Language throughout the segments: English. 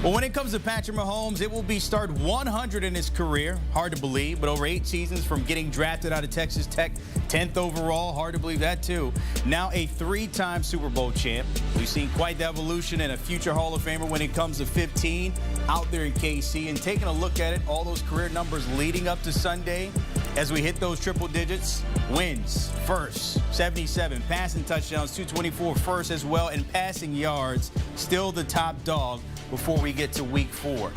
Well, when it comes to Patrick Mahomes, it will be start 100 in his career. Hard to believe, but over 8 seasons from getting drafted out of Texas Tech, 10th overall. Hard to believe that, too. Now a 3-time Super Bowl champ. We've seen quite the evolution and a future Hall of Famer when it comes to 15 out there in KC. And taking a look at it, all those career numbers leading up to Sunday as we hit those triple digits. Wins, first, 77. Passing touchdowns, 224 first as well. And passing yards, still the top dog before we get to week 4.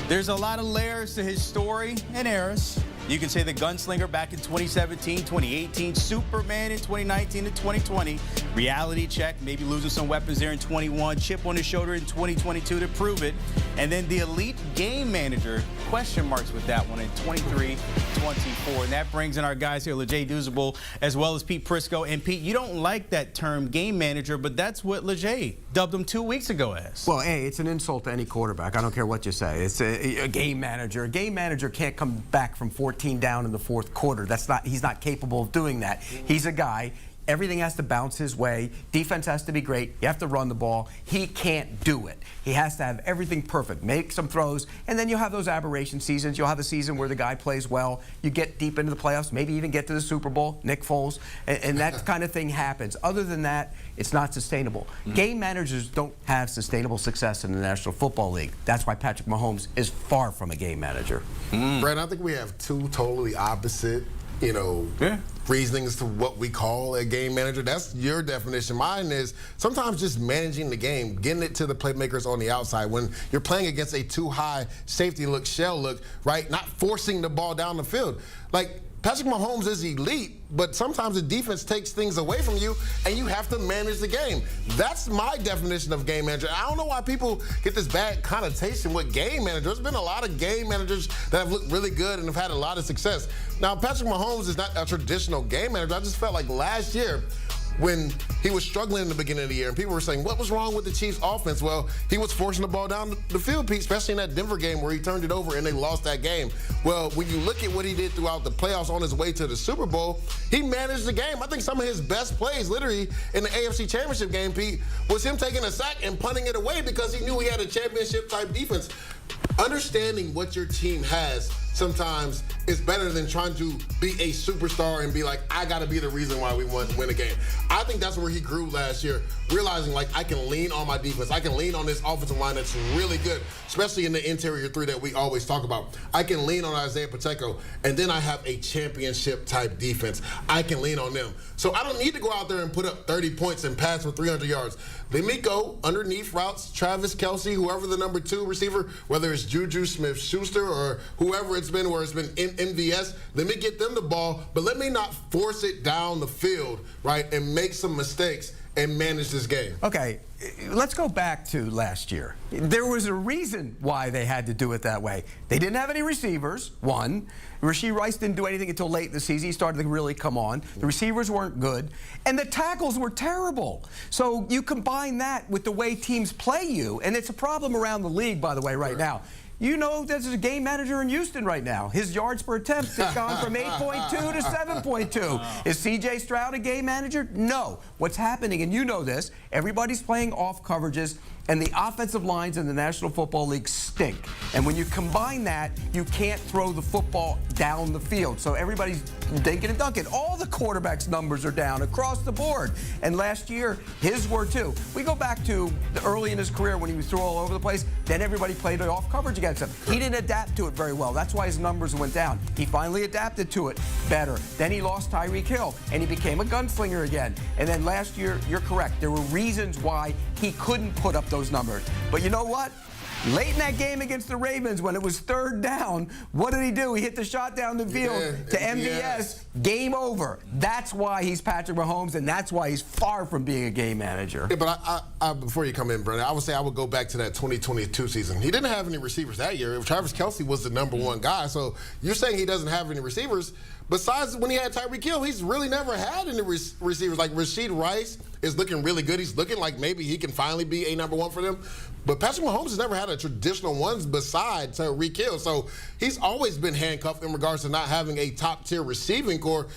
There's a lot of layers to his story and eras. You can say the gunslinger back in 2017, 2018, Superman in 2019 and 2020, reality check, maybe losing some weapons there in 21, chip on his shoulder in 2022 to prove it, and then the elite game manager, question marks with that one in 23, 24. And that brings in our guys here, Douzable as well as Pete Prisco. And Pete, you don't like that term game manager, but that's what Leger dubbed him 2 weeks ago as. Well, hey, it's an insult to any quarterback. I don't care what you say. It's a game manager. A game manager can't come back from 14 down in the 4th quarter. He's not capable of doing that. He's a guy. Everything has to bounce his way. Defense has to be great. You have to run the ball. He can't do it. He has to have everything perfect. Make some throws, and then you'll have those aberration seasons. You'll have a season where the guy plays well. You get deep into the playoffs, maybe even get to the Super Bowl, Nick Foles, and that kind of thing happens. Other than that, it's not sustainable. Game managers don't have sustainable success in the National Football League. That's why Patrick Mahomes is far from a game manager. Brad, I think we have 2 totally opposite reasonings to what we call a game manager. That's your definition. Mine is sometimes just managing the game, getting it to the playmakers on the outside. When you're playing against a too high safety look, shell look, right? Not forcing the ball down the field. Like, Patrick Mahomes is elite, but sometimes the defense takes things away from you, and you have to manage the game. That's my definition of game manager. I don't know why people get this bad connotation with game manager. There's been a lot of game managers that have looked really good and have had a lot of success. Now, Patrick Mahomes is not a traditional game manager. I just felt like last year, when he was struggling in the beginning of the year, and people were saying, what was wrong with the Chiefs' offense? Well, he was forcing the ball down the field, Pete, especially in that Denver game where he turned it over and they lost that game. Well, when you look at what he did throughout the playoffs on his way to the Super Bowl, he managed the game. I think some of his best plays, literally, in the AFC Championship game, Pete, was him taking a sack and punting it away because he knew he had a championship-type defense. Understanding what your team has sometimes is better than trying to be a superstar and be like, I got to be the reason why we win a game. I think that's where he grew last year, realizing, like, I can lean on my defense. I can lean on this offensive line that's really good, especially in the interior 3 that we always talk about. I can lean on Isaiah Pacheco, and then I have a championship-type defense. I can lean on them. So I don't need to go out there and put up 30 points and pass for 300 yards. Let me go underneath routes, Travis Kelce, whoever the number 2 receiver, whether it's Juju Smith-Schuster or whoever it's been, where it's been MVS, let me get them the ball, but let me not force it down the field, right, and make some mistakes and manage this game. Okay, let's go back to last year. There was a reason why they had to do it that way. They didn't have any receivers, one. Rashee Rice didn't do anything until late in the season. He started to really come on. The receivers weren't good, and the tackles were terrible. So you combine that with the way teams play you, and it's a problem around the league, by the way, right now. You know there's a game manager in Houston right now. His yards per attempt has gone from 8.2 to 7.2. Is C.J. Stroud a game manager? No. What's happening, and you know this, everybody's playing off coverages, and the offensive lines in the National Football League stink. And when you combine that, you can't throw the football down the field. So everybody's dinking and dunking. All the quarterbacks' numbers are down across the board. And last year, his were too. We go back to early in his career when he was thrown all over the place. Then everybody played off coverage against him. He didn't adapt to it very well. That's why his numbers went down. He finally adapted to it better. Then he lost Tyreek Hill, and he became a gunslinger again. And then last year, you're correct. There were reasons why he couldn't put up those numbers. But you know what? Late in that game against the Ravens, when it was 3rd down, what did he do? He hit the shot down the field to MVS. Game over. That's why he's Patrick Mahomes, and that's why he's far from being a game manager. Yeah, but I before you come in, Brandon, I would say I would go back to that 2022 season. He didn't have any receivers that year. Travis Kelce was the number 1 guy. So you're saying he doesn't have any receivers. Besides when he had Tyreek Hill, he's really never had any receivers. Like Rashee Rice is looking really good. He's looking like maybe he can finally be a number 1 for them. But Patrick Mahomes has never had a traditional one besides Tyreek Hill. So he's always been handcuffed in regards to not having a top-tier receiving core.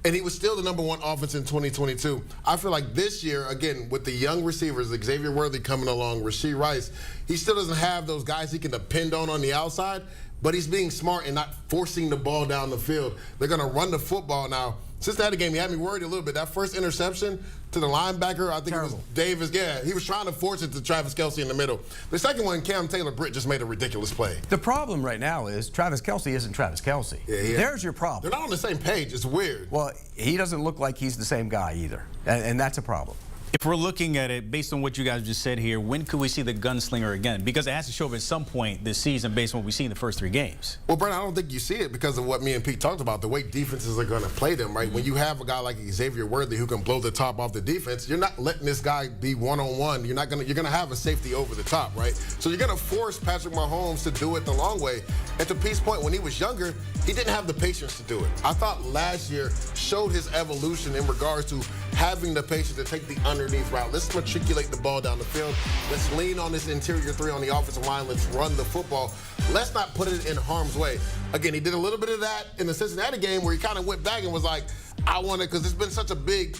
And he was still the #1 offense in 2022. I feel like this year, again, with the young receivers, Xavier Worthy coming along, Rashee Rice, he still doesn't have those guys he can depend on the outside, but he's being smart and not forcing the ball down the field. They're going to run the football now. Cincinnati game, he had me worried a little bit. That first interception to the linebacker, I think it was Davis. Yeah, he was trying to force it to Travis Kelce in the middle. The second one, Cam Taylor-Britt just made a ridiculous play. The problem right now is Travis Kelce isn't Travis Kelce. Yeah. There's your problem. They're not on the same page. It's weird. Well, he doesn't look like he's the same guy either, and that's a problem. If we're looking at it based on what you guys just said here, when could we see the gunslinger again? Because it has to show up at some point this season based on what we see in the first 3 games. Well, Brent, I don't think you see it because of what me and Pete talked about, the way defenses are going to play them, right? When you have a guy like Xavier Worthy who can blow the top off the defense, you're not letting this guy be one-on-one. You're going to have a safety over the top, right? So you're going to force Patrick Mahomes to do it the long way. And to Pete's point, when he was younger, he didn't have the patience to do it. I thought last year showed his evolution in regards to having the patience to take the underneath route. Let's matriculate the ball down the field. Let's lean on this interior 3 on the offensive line. Let's run the football. Let's not put it in harm's way. Again, he did a little bit of that in the Cincinnati game where he kind of went back and was like, I want it, because it's been such a big,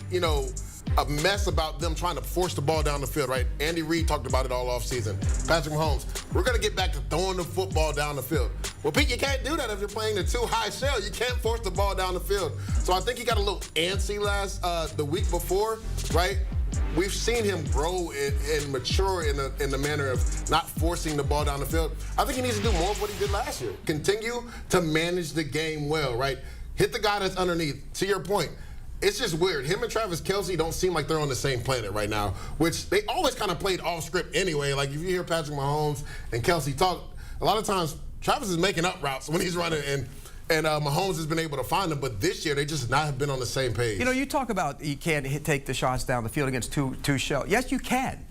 a mess about them trying to force the ball down the field, right? Andy Reid talked about it all offseason. Patrick Mahomes, we're going to get back to throwing the football down the field. Well, Pete, you can't do that if you're playing the too high shell. You can't force the ball down the field. So I think he got a little antsy the week before, right? We've seen him grow and mature in the manner of not forcing the ball down the field. I think he needs to do more of what he did last year. Continue to manage the game well, right? Hit the guy that's underneath. To your point, it's just weird. Him and Travis Kelce don't seem like they're on the same planet right now, which they always kind of played off script anyway. Like if you hear Patrick Mahomes and Kelce talk, a lot of times Travis is making up routes when he's running, and Mahomes has been able to find them. But this year, they just not have been on the same page. You talk about you can't take the shots down the field against two shell. Yes, you can.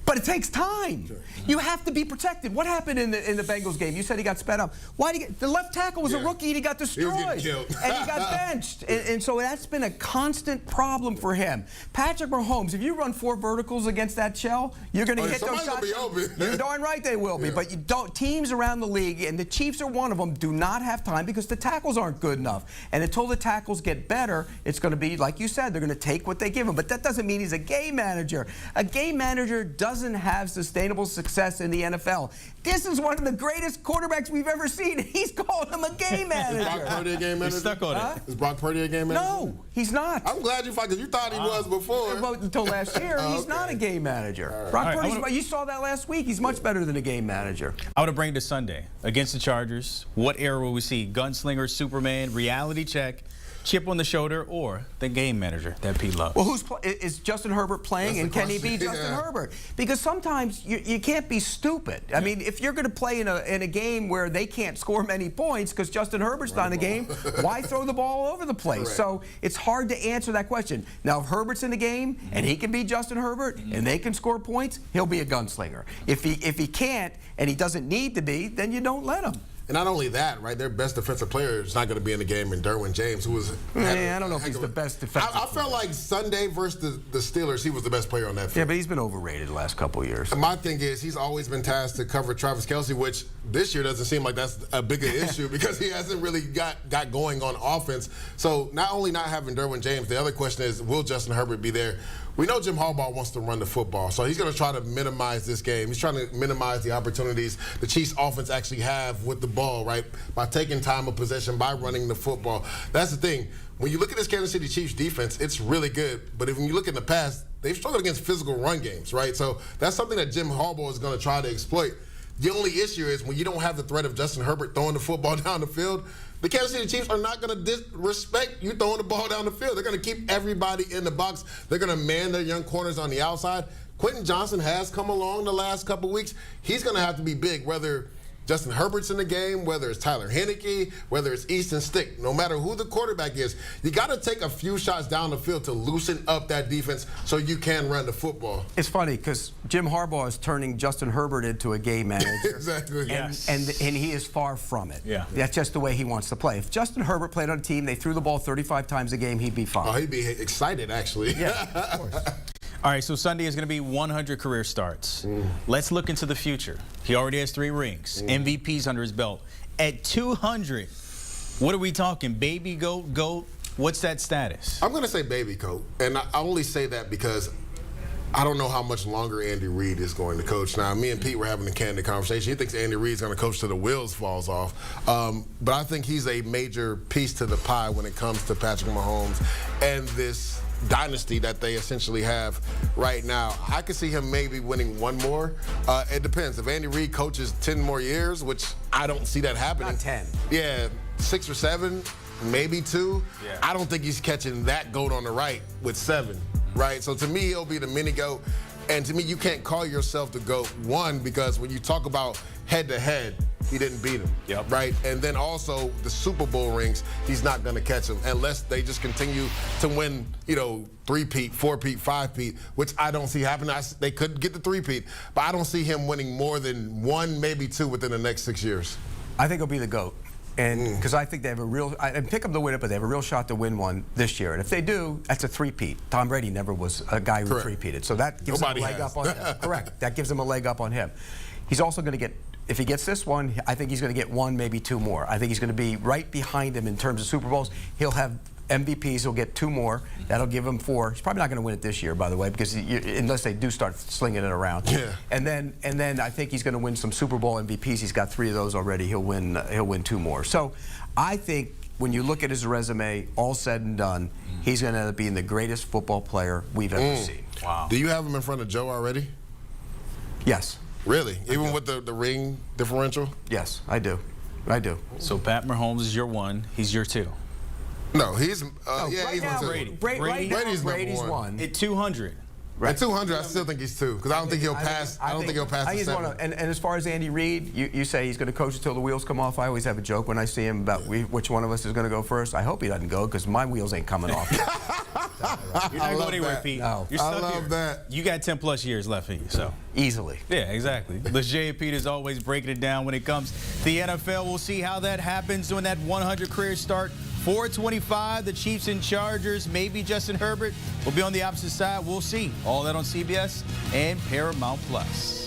But it takes time. Sure. You have to be protected. What happened in the Bengals game? You said he got sped up. Why did he get, the left tackle was a rookie and he got destroyed. He was getting killed. And he got benched. And so that's been a constant problem for him. Patrick Mahomes, if you run 4 verticals against that shell, you're going to hit those shots. Be open. You're darn right they will be. But you don't. Teams around the league, and the Chiefs are one of them, do not have time because the tackles aren't good enough. And until the tackles get better, it's going to be, like you said, they're going to take what they give him. But that doesn't mean he's a game manager. A game manager doesn't have sustainable success in the NFL. This is one of the greatest quarterbacks we've ever seen. He's calling him a game manager. Is Brock Purdy a game manager? He's stuck on it. Is Brock Purdy a game manager? No, he's not. I'm glad you fought because you thought he was before. Well, until last year, he's not a game manager. Right. Brock Purdy, you saw that last week. He's much better than a game manager. I want to bring it to Sunday against the Chargers. What era will we see? Gunslinger, Superman, reality check, chip on the shoulder, or the game manager that Pete loves? Well, is Justin Herbert playing, and can he be Justin Herbert? Because sometimes you can't be stupid. I mean, if you're going to play in a game where they can't score many points because Justin Herbert's not in a game, why throw the ball all over the place? Correct. So it's hard to answer that question. Now, if Herbert's in the game and he can be Justin Herbert and they can score points, he'll be a gunslinger. If he can't and he doesn't need to be, then you don't let him. And not only that, right, their best defensive player is not going to be in the game, and Derwin James, who was... I don't know if he's the best defensive player. I felt like Sunday versus the Steelers, he was the best player on that field. Yeah, but he's been overrated the last couple of years. And my thing is, he's always been tasked to cover Travis Kelce, which this year doesn't seem like that's a bigger issue because he hasn't really got going on offense. So not only not having Derwin James, the other question is, will Justin Herbert be there? We know Jim Harbaugh wants to run the football, so he's going to try to minimize this game. He's trying to minimize the opportunities the Chiefs offense actually have with the ball, right, by taking time of possession, by running the football. That's the thing. When you look at this Kansas City Chiefs defense, it's really good. But when you look in the past, they've struggled against physical run games, right? So that's something that Jim Harbaugh is going to try to exploit. The only issue is when you don't have the threat of Justin Herbert throwing the football down the field, the Kansas City Chiefs are not going to disrespect you throwing the ball down the field. They're going to keep everybody in the box. They're going to man their young corners on the outside. Quentin Johnson has come along the last couple weeks. He's going to have to be big, whether Justin Herbert's in the game, whether it's Tyler Heineke, whether it's Easton Stick, no matter who the quarterback is, you got to take a few shots down the field to loosen up that defense so you can run the football. It's funny because Jim Harbaugh is turning Justin Herbert into a game manager. Exactly. And he is far from it. Yeah. That's just the way he wants to play. If Justin Herbert played on a team, they threw the ball 35 times a game, he'd be fine. Oh, he'd be excited, actually. Yeah, of course. All right, so Sunday is going to be 100 career starts. Let's look into the future. He already has 3 rings, MVPs under his belt. At 200, what are we talking? Baby goat, What's that status? I'm going to say baby coat. And I only say that because I don't know how much longer Andy Reid is going to coach. Now, me and Pete were having a candid conversation. He thinks Andy Reid's going to coach till the wheels falls off. But I think he's a major piece to the pie when it comes to Patrick Mahomes and this dynasty that they essentially have right now. I could see him maybe winning one more. It depends. If Andy Reid coaches 10 more years, which I don't see that happening. Not 10. Yeah, 6 or 7, maybe 2. Yeah. I don't think he's catching that goat on the right with 7. Right, so to me, he'll be the mini GOAT. And to me, you can't call yourself the GOAT, one, because when you talk about head-to-head, he didn't beat him, Yep. right? And then also the Super Bowl rings, he's not going to catch him unless they just continue to win, 3-peat, 4-peat, 5-peat, which I don't see happening. They could get the 3-peat, but I don't see him winning more than 1, maybe 2 within the next 6 years. I think he'll be the GOAT. And because I think they have a real, and pick them to win it, but they have a real shot to win one this year. And if they do, that's a 3-peat. Tom Brady never was a guy who 3-peated. So that gives him a leg up on him. Correct. That gives him a leg up on him. He's also going to get, if he gets this one, I think he's going to get 1, maybe 2 more. I think he's going to be right behind him in terms of Super Bowls. He'll have MVPs, he'll get 2 more. That'll give him 4. He's probably not going to win it this year, by the way, because unless they do start slinging it around. Yeah. And then I think he's going to win some Super Bowl MVPs. He's got 3 of those already. He'll win 2 more. So I think when you look at his resume, all said and done, he's going to end up being the greatest football player we've ever seen. Wow. Do you have him in front of Joe already? Yes. Really? Even with the ring differential? Yes, I do. I do. So Pat Mahomes is your 1. He's your 2. No, he's right he's now, one. Brady's Brady's one. one. At 200. Right. At 200, I still think he's 2 because I don't think he'll pass. I don't think he'll pass the 7. And as far as Andy Reid, you say he's going to coach until the wheels come off. I always have a joke when I see him about which one of us is going to go first. I hope he doesn't go because my wheels ain't coming off. You're not going anywhere, Pete. No. You're stuck I love here. that. You got 10 plus years left in you, so. Easily. Yeah, exactly. Lejay and Pete is always breaking it down when it comes to the NFL. We'll see how that happens when that 100 career start. 425, the Chiefs and Chargers, maybe Justin Herbert will be on the opposite side. We'll see. All that on CBS and Paramount Plus.